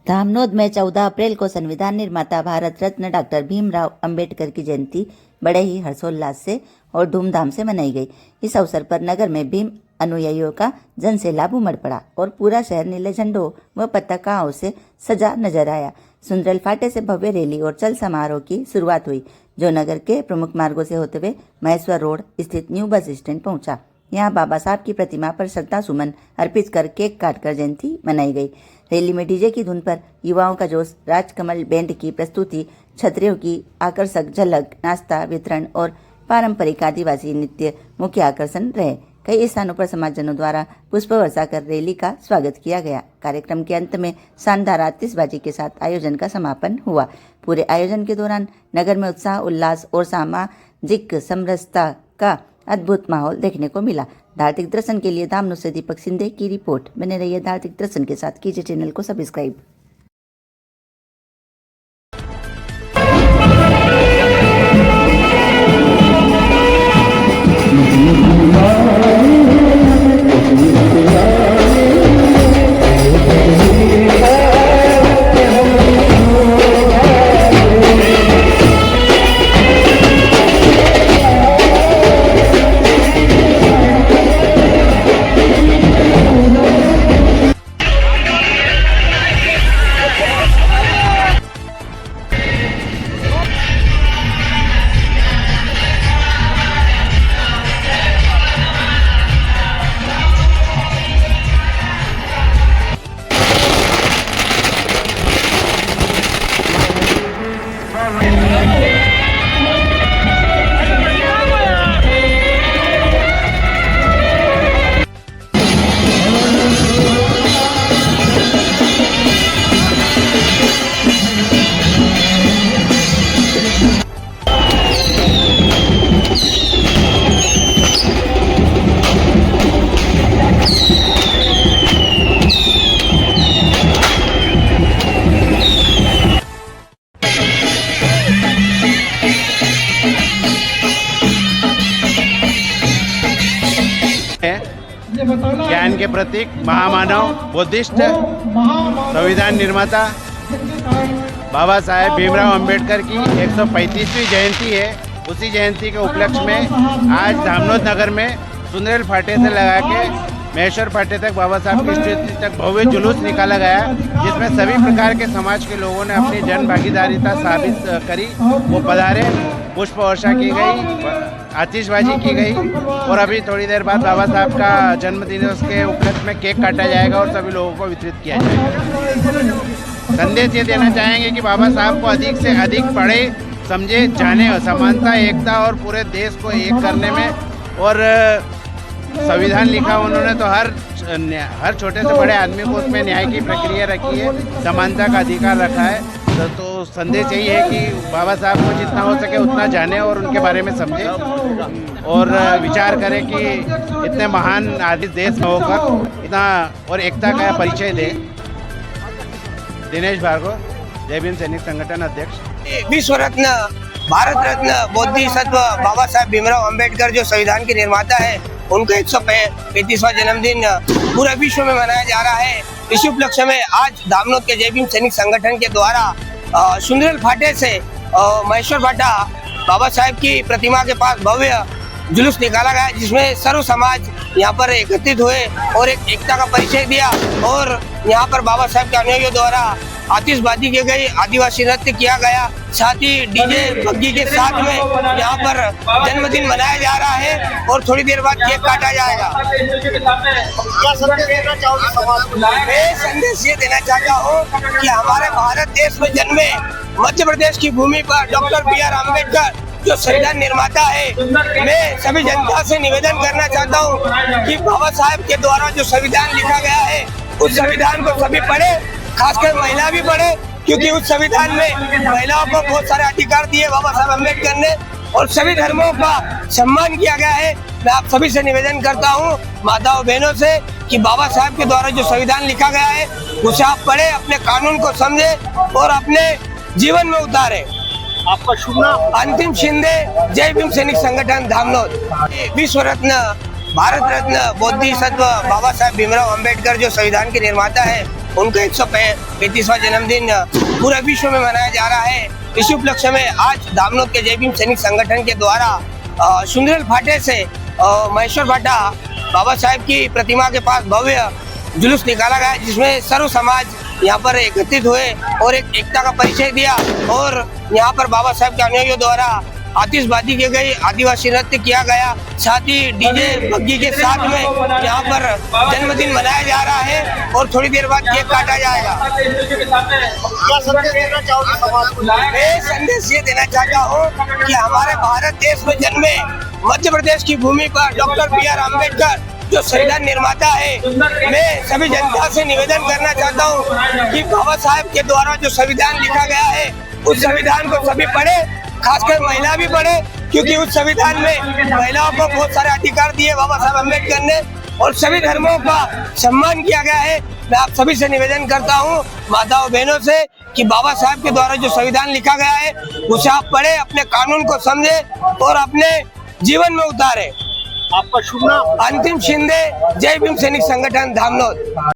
धामनोद में 14 अप्रैल को संविधान निर्माता भारत रत्न डॉक्टर भीमराव अंबेडकर की जयंती बड़े ही हर्षोल्लास से और धूमधाम से मनाई गई। इस अवसर पर नगर में भीम अनुयायियों का जनसैलाब उमड़ पड़ा और पूरा शहर नीले झंडों व पताकाओं से सजा नजर आया। सुंदरल फाटे से भव्य रैली और चल समारोह की शुरुआत हुई, जो नगर के प्रमुख मार्गों से होते हुए महेश्वर रोड स्थित न्यू बस स्टैंड पहुंचा। यहाँ बाबा साहब की प्रतिमा पर श्रद्धा सुमन अर्पित कर केक काटकर जयंती मनाई गई। रैली में डीजे की धुन पर युवाओं का जोश, राजकमल बैंड की प्रस्तुति, छतरियों की आकर्षक झलक, नाश्ता वितरण और पारंपरिक आदिवासी नृत्य मुख्य आकर्षण रहे। कई स्थानों पर समाजजनों द्वारा पुष्प वर्षा कर रैली का स्वागत किया गया। कार्यक्रम के अंत में शानदार आतिशबाजी के साथ आयोजन का समापन हुआ। पूरे आयोजन के दौरान नगर में उत्साह, उल्लास और सामाजिक समरसता का अद्भुत माहौल देखने को मिला। धार्मिक दर्शन के लिए धामनोद से दीपक सिंधे की रिपोर्ट। बने रहिए धार्मिक दर्शन के साथ, कीजिए चैनल को सब्सक्राइब। ज्ञान के प्रतीक, महामानव, बुद्धिस्ट, संविधान निर्माता बाबा साहेब भीमराव अंबेडकर की 135वीं जयंती है। उसी जयंती के उपलक्ष्य में आज धामनोद नगर में सुंदरल फाटे से लगा के महेश्वर फाटे तक बाबा साहब की स्थिति तक भव्य जुलूस निकाला गया, जिसमें सभी प्रकार के समाज के लोगों ने अपनी जन भागीदारिता साबित करी। वो पधारे, पुष्प वर्षा की गई, आतिशबाजी की गई और अभी थोड़ी देर बाद बाबा साहब का जन्मदिन के उपलक्ष्य में केक काटा जाएगा और सभी लोगों को वितरित किया जाएगा। संदेश ये देना चाहेंगे कि बाबा साहब को अधिक से अधिक पढ़े, समझे, जाने, समानता, एकता और पूरे देश को एक करने में। और संविधान लिखा उन्होंने तो हर छोटे से बड़े आदमी को उसमें न्याय की प्रक्रिया रखी है, समानता का अधिकार रखा है। तो संदेश यही है कि बाबा साहब को जितना हो सके उतना जाने और उनके बारे में समझे और विचार करें कि इतने महान आदि देश में होकर इतना और एकता का परिचय दे। दिनेश भार्गव, जय भीम सैनिक संगठन अध्यक्ष। विश्व रत्न, भारत रत्न, बोधिसत्व बाबा साहेब भीमराव अंबेडकर जो संविधान के निर्माता है, उनका 135वां जन्मदिन पूरे विश्व में मनाया जा रहा है। इसी उपलक्ष्य में आज धामनोद के जय भीम सैनिक संगठन के द्वारा सुंदरल फाटे से महेश्वर फाटा बाबा साहेब की प्रतिमा के पास भव्य जुलूस निकाला गया, जिसमें सर्व समाज यहाँ पर एकत्रित हुए और एक एकता का परिचय दिया। और यहाँ पर बाबा साहेब के अनुयायियों द्वारा आतिशबाजी की गई, आदिवासी नृत्य किया गया, साथ ही डीजे बग्गी के साथ में यहाँ पर जन्मदिन मनाया जा रहा है और थोड़ी देर बाद केक काटा जाएगा। मैं संदेश ये देना चाहता हूँ कि हमारे भारत देश में जन्मे, मध्य प्रदेश की भूमि पर डॉक्टर बी.आर. अम्बेडकर जो संविधान निर्माता है, मैं सभी जनता से निवेदन करना चाहता हूँ कि बाबा साहेब के द्वारा जो संविधान लिखा गया है, उस संविधान को सभी पढ़े, खासकर महिला भी पढ़े, क्योंकि उस संविधान में महिलाओं को बहुत सारे अधिकार दिए बाबा साहब अम्बेडकर ने और सभी धर्मों का सम्मान किया गया है। मैं आप सभी से निवेदन करता हूँ, माताओं बहनों से, कि बाबा साहब के द्वारा जो संविधान लिखा गया है उसे आप पढ़े, अपने कानून को समझे और अपने जीवन में उतारे। आपका शुभ नाम? अंतिम शिंदे, जय भीम सैनिक संगठन धामनोद। विश्व रत्न, भारत रत्न, बोधिसत्व बाबा साहेब भीमराव अंबेडकर जो संविधान के निर्माता है, उनका 135वां जन्मदिन पूरे विश्व में मनाया जा रहा है। इस उपलक्ष्य में आज धामनोद के जय भीम सैनिक संगठन के द्वारा सुंदरल फाटे से महेश्वर भाटा बाबा साहेब की प्रतिमा के पास भव्य जुलूस निकाला गया, जिसमें सर्व समाज यहाँ पर एकत्रित हुए और एक एकता का परिचय दिया। और यहाँ पर बाबा साहेब के अनुयायियों द्वारा आतिशबाजी की गई, आदिवासी नृत्य किया गया, साथ ही डीजे बग्गी के साथ में यहाँ पर जन्मदिन मनाया जा रहा है और थोड़ी देर बाद केक काटा जाएगा। क्या संदेश देना चाहोगे समाज को? मैं संदेश ये देना चाहता हूँ कि हमारे भारत देश में जन्मे मध्य प्रदेश की भूमि पर डॉक्टर B.R. अम्बेडकर जो संविधान निर्माता है, मैं सभी जनता से निवेदन करना चाहता हूँ कि बाबा साहेब के द्वारा जो संविधान लिखा गया है उस संविधान को सभी पढ़े, खासकर महिला भी पढ़े, क्योंकि उस संविधान में महिलाओं को बहुत सारे अधिकार दिए बाबा साहेब अम्बेडकर ने और सभी धर्मों का सम्मान किया गया है। मैं आप सभी से निवेदन करता हूँ, माताओं बहनों से, कि बाबा साहेब के द्वारा जो संविधान लिखा गया है उसे आप पढ़े, अपने कानून को समझे और अपने जीवन में उतारे। आपका शुभ नाम? अंतिम शिंदे, जय भीम सैनिक संगठन धामनोद।